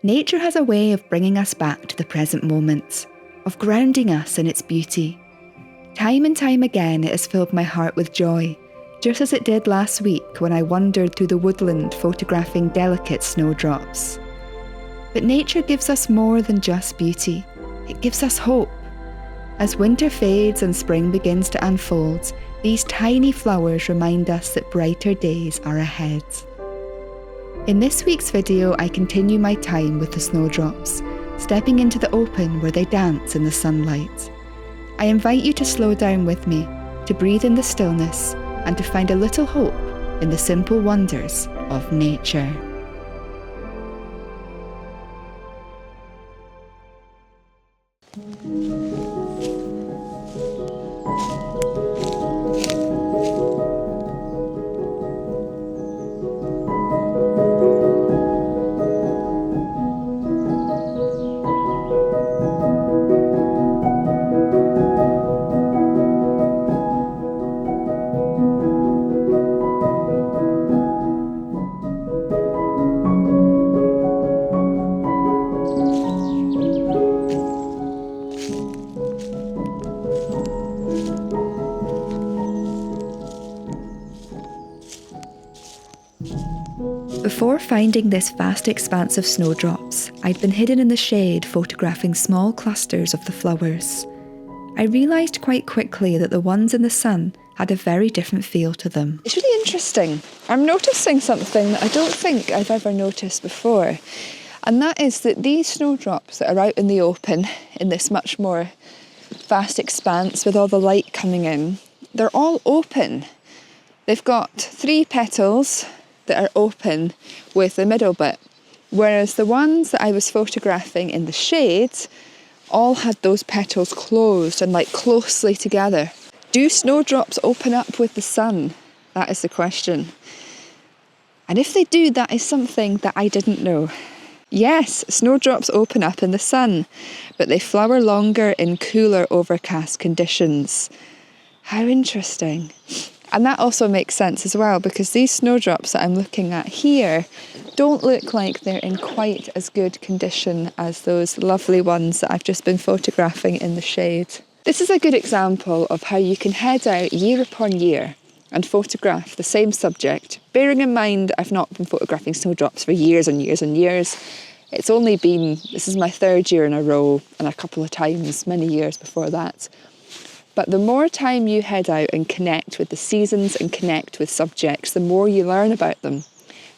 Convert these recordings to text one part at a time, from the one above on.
Nature has a way of bringing us back to the present moment, of grounding us in its beauty. Time and time again it has filled my heart with joy, just as it did last week when I wandered through the woodland photographing delicate snowdrops. But nature gives us more than just beauty, it gives us hope. As winter fades and spring begins to unfold, these tiny flowers remind us that brighter days are ahead. In this week's video, I continue my time with the snowdrops, stepping into the open where they dance in the sunlight. I invite you to slow down with me, to breathe in the stillness, and to find a little hope in the simple wonders of nature. Before finding this vast expanse of snowdrops, I'd been hidden in the shade photographing small clusters of the flowers. I realised quite quickly that the ones in the sun had a very different feel to them. It's really interesting. I'm noticing something that I don't think I've ever noticed before, and that is that these snowdrops that are out in the open, in this much more vast expanse with all the light coming in, they're all open. They've got 3 petals that are open with the middle bit, whereas the ones that I was photographing in the shade all had those petals closed and like closely together. Do snowdrops open up with the sun? That is the question. And if they do, that is something that I didn't know. Yes, snowdrops open up in the sun, but they flower longer in cooler, overcast conditions. How interesting. And that also makes sense as well, because these snowdrops that I'm looking at here don't look like they're in quite as good condition as those lovely ones that I've just been photographing in the shade. This is a good example of how you can head out year upon year and photograph the same subject, bearing in mind I've not been photographing snowdrops for years and years and years. This is my 3rd year in a row, and a couple of times many years before that. But the more time you head out and connect with the seasons and connect with subjects, the more you learn about them.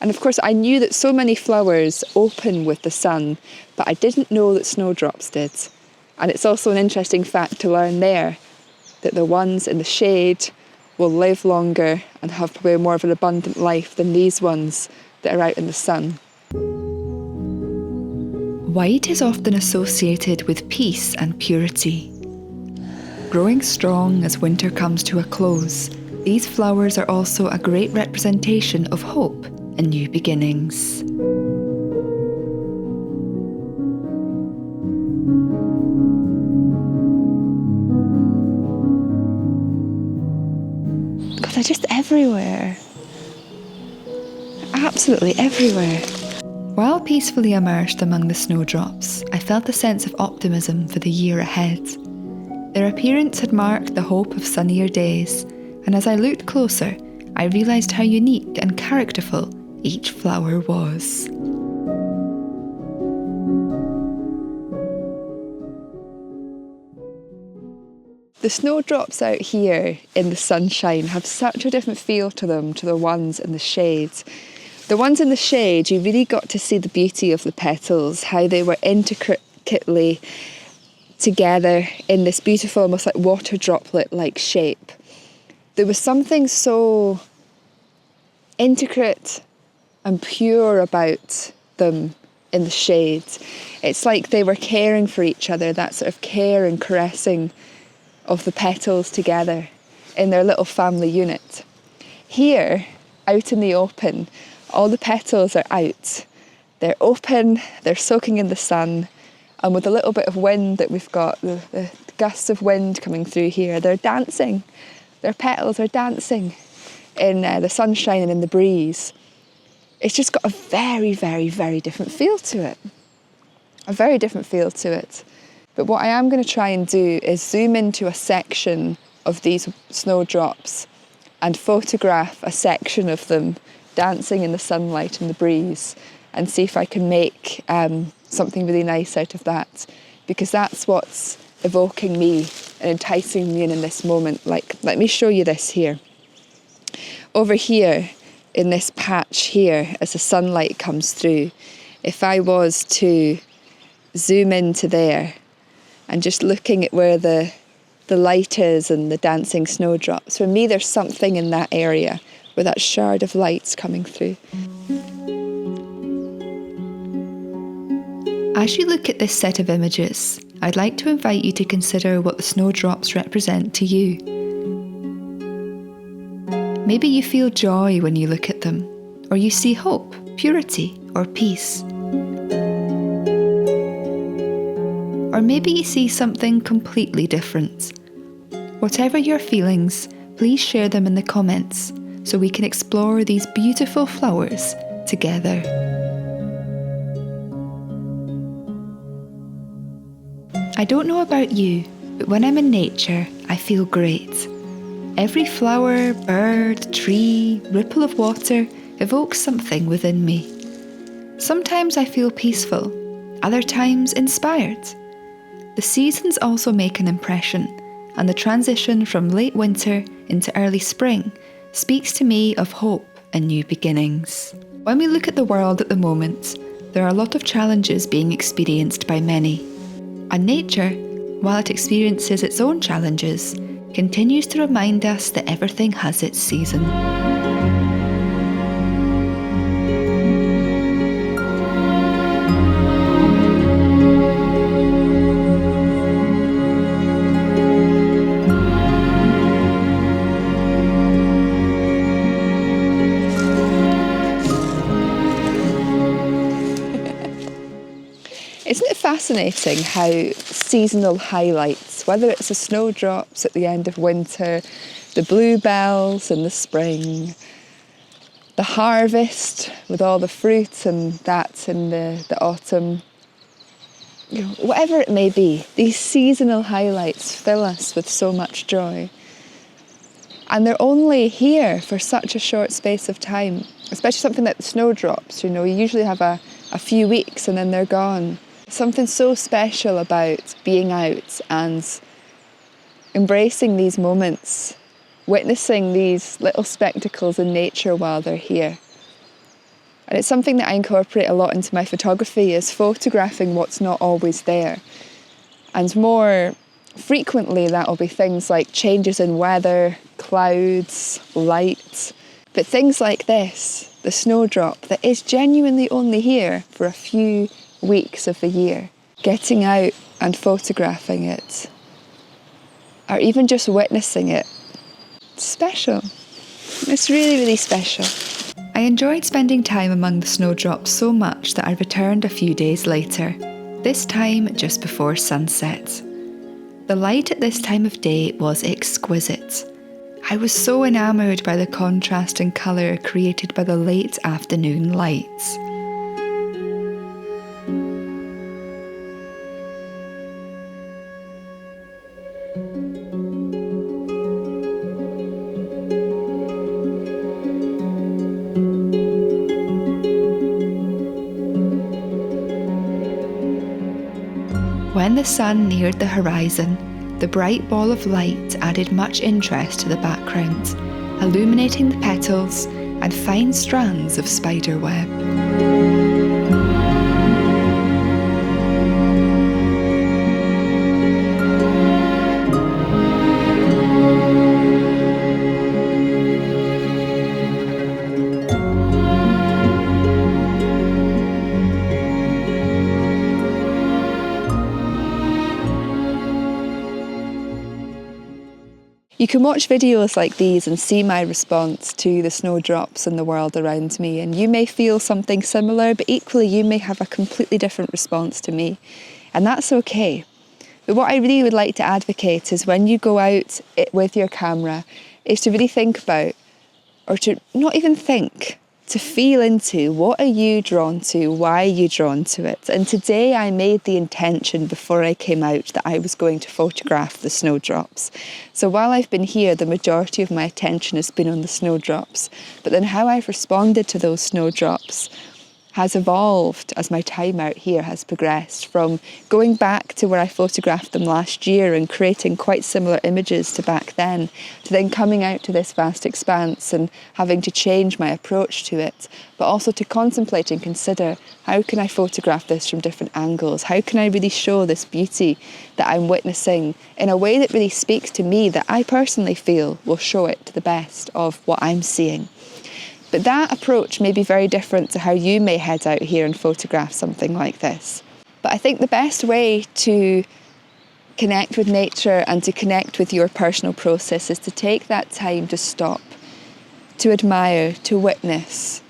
And of course, I knew that so many flowers open with the sun, but I didn't know that snowdrops did. And it's also an interesting fact to learn there, that the ones in the shade will live longer and have probably more of an abundant life than these ones that are out in the sun. White is often associated with peace and purity. Growing strong as winter comes to a close, these flowers are also a great representation of hope and new beginnings. God, they're just everywhere. Absolutely everywhere. While peacefully immersed among the snowdrops, I felt a sense of optimism for the year ahead. Their appearance had marked the hope of sunnier days, and as I looked closer, I realised how unique and characterful each flower was. The snowdrops out here in the sunshine have such a different feel to them to the ones in the shade. The ones in the shade, you really got to see the beauty of the petals, how they were intricately together in this beautiful, almost like water droplet-like shape. There was something so intricate and pure about them in the shade. It's like they were caring for each other, that sort of care and caressing of the petals together in their little family unit. Here, out in the open, all the petals are out. They're open, they're soaking in the sun, and with a little bit of wind that we've got, the gusts of wind coming through here, they're dancing. Their petals are dancing in the sunshine and in the breeze. It's just got a very, very, very different feel to it. a very different feel to it. But what I am going to try and do is zoom into a section of these snowdrops and photograph a section of them dancing in the sunlight and the breeze, and see if I can make something really nice out of that, because that's what's evoking me and enticing me in this moment. Like, let me show you this here. Over here, in this patch here, as the sunlight comes through, if I was to zoom into there and just looking at where the light is and the dancing snowdrops, for me there's something in that area where that shard of light's coming through. As you look at this set of images, I'd like to invite you to consider what the snowdrops represent to you. Maybe you feel joy when you look at them, or you see hope, purity, or peace. Or maybe you see something completely different. Whatever your feelings, please share them in the comments so we can explore these beautiful flowers together. I don't know about you, but when I'm in nature, I feel great. Every flower, bird, tree, ripple of water evokes something within me. Sometimes I feel peaceful, other times inspired. The seasons also make an impression, and the transition from late winter into early spring speaks to me of hope and new beginnings. When we look at the world at the moment, there are a lot of challenges being experienced by many. And nature, while it experiences its own challenges, continues to remind us that everything has its season. Isn't it fascinating how seasonal highlights, whether it's the snowdrops at the end of winter, the bluebells in the spring, the harvest with all the fruit and that in the autumn, whatever it may be, these seasonal highlights fill us with so much joy. And they're only here for such a short space of time, especially something like the snowdrops. You usually have a few weeks and then they're gone. Something so special about being out and embracing these moments, witnessing these little spectacles in nature while they're here. And it's something that I incorporate a lot into my photography, is photographing what's not always there. And more frequently that'll be things like changes in weather, clouds, light. But things like this, the snowdrop, that is genuinely only here for a few weeks of the year, getting out and photographing it, or even just witnessing it, it's special. It's really, really special. I enjoyed spending time among the snowdrops so much that I returned a few days later, this time just before sunset. The light at this time of day was exquisite. I was so enamoured by the contrast and colour created by the late afternoon lights. When the sun neared the horizon, the bright ball of light added much interest to the background, illuminating the petals and fine strands of spider web. You can watch videos like these and see my response to the snowdrops and the world around me, and you may feel something similar, but equally you may have a completely different response to me, and that's okay. But what I really would like to advocate is, when you go out with your camera, is to really think about, or to not even think, to feel into what are you drawn to, why are you drawn to it. And today I made the intention before I came out that I was going to photograph the snowdrops. So while I've been here, the majority of my attention has been on the snowdrops, but then how I've responded to those snowdrops has evolved as my time out here has progressed, from going back to where I photographed them last year and creating quite similar images to back then, to then coming out to this vast expanse and having to change my approach to it, but also to contemplate and consider, how can I photograph this from different angles? How can I really show this beauty that I'm witnessing in a way that really speaks to me, that I personally feel will show it to the best of what I'm seeing? But that approach may be very different to how you may head out here and photograph something like this. But I think the best way to connect with nature and to connect with your personal process is to take that time to stop, to admire, to witness,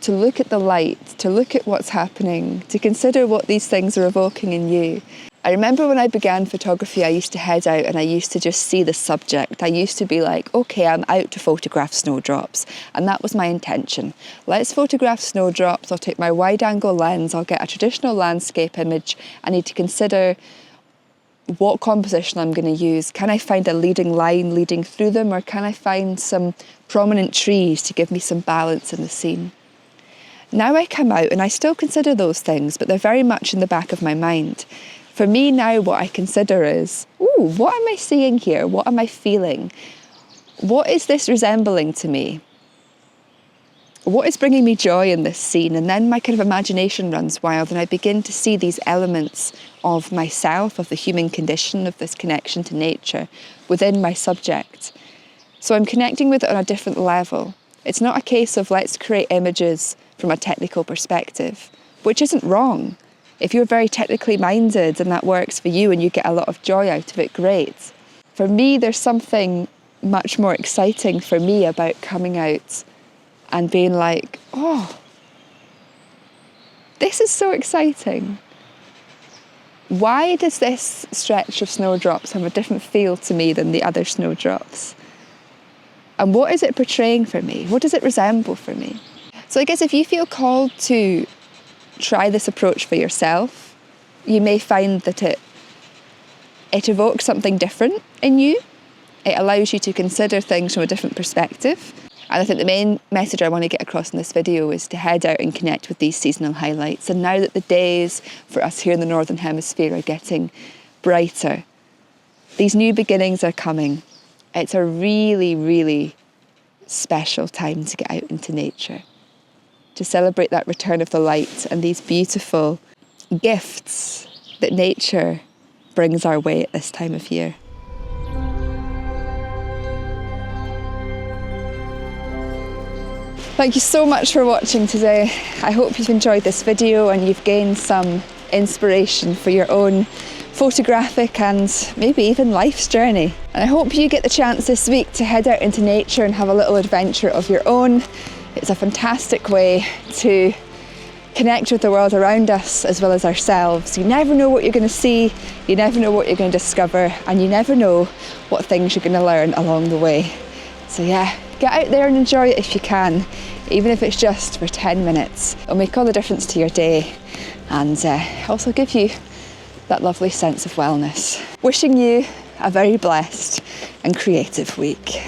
to look at the light, to look at what's happening, to consider what these things are evoking in you. I remember when I began photography, I used to head out and I used to just see the subject. I used to be like, okay, I'm out to photograph snowdrops. And that was my intention. Let's photograph snowdrops. I'll take my wide angle lens. I'll get a traditional landscape image. I need to consider what composition I'm going to use. Can I find a leading line leading through them, or can I find some prominent trees to give me some balance in the scene? Now I come out and I still consider those things, but they're very much in the back of my mind. For me now, what I consider is, ooh, what am I seeing here? What am I feeling? What is this resembling to me? What is bringing me joy in this scene? And then my kind of imagination runs wild and I begin to see these elements of myself, of the human condition, of this connection to nature within my subject. So I'm connecting with it on a different level. It's not a case of let's create images from a technical perspective, which isn't wrong. If you're very technically minded and that works for you and you get a lot of joy out of it, great. For me, there's something much more exciting for me about coming out and being like, oh, this is so exciting. Why does this stretch of snowdrops have a different feel to me than the other snowdrops? And what is it portraying for me? What does it resemble for me? So I guess if you feel called to try this approach for yourself, you may find that it evokes something different in you. It allows you to consider things from a different perspective. And I think the main message I want to get across in this video is to head out and connect with these seasonal highlights. And now that the days for us here in the Northern Hemisphere are getting brighter, these new beginnings are coming. It's a really, really special time to get out into nature, to celebrate that return of the light and these beautiful gifts that nature brings our way at this time of year. Thank you so much for watching today. I hope you've enjoyed this video and you've gained some inspiration for your own photographic and maybe even life's journey. And I hope you get the chance this week to head out into nature and have a little adventure of your own. It's a fantastic way to connect with the world around us as well as ourselves. You never know what you're going to see, you never know what you're going to discover, and you never know what things you're going to learn along the way. So yeah, get out there and enjoy it if you can, even if it's just for 10 minutes. It'll make all the difference to your day and also give you that lovely sense of wellness. Wishing you a very blessed and creative week.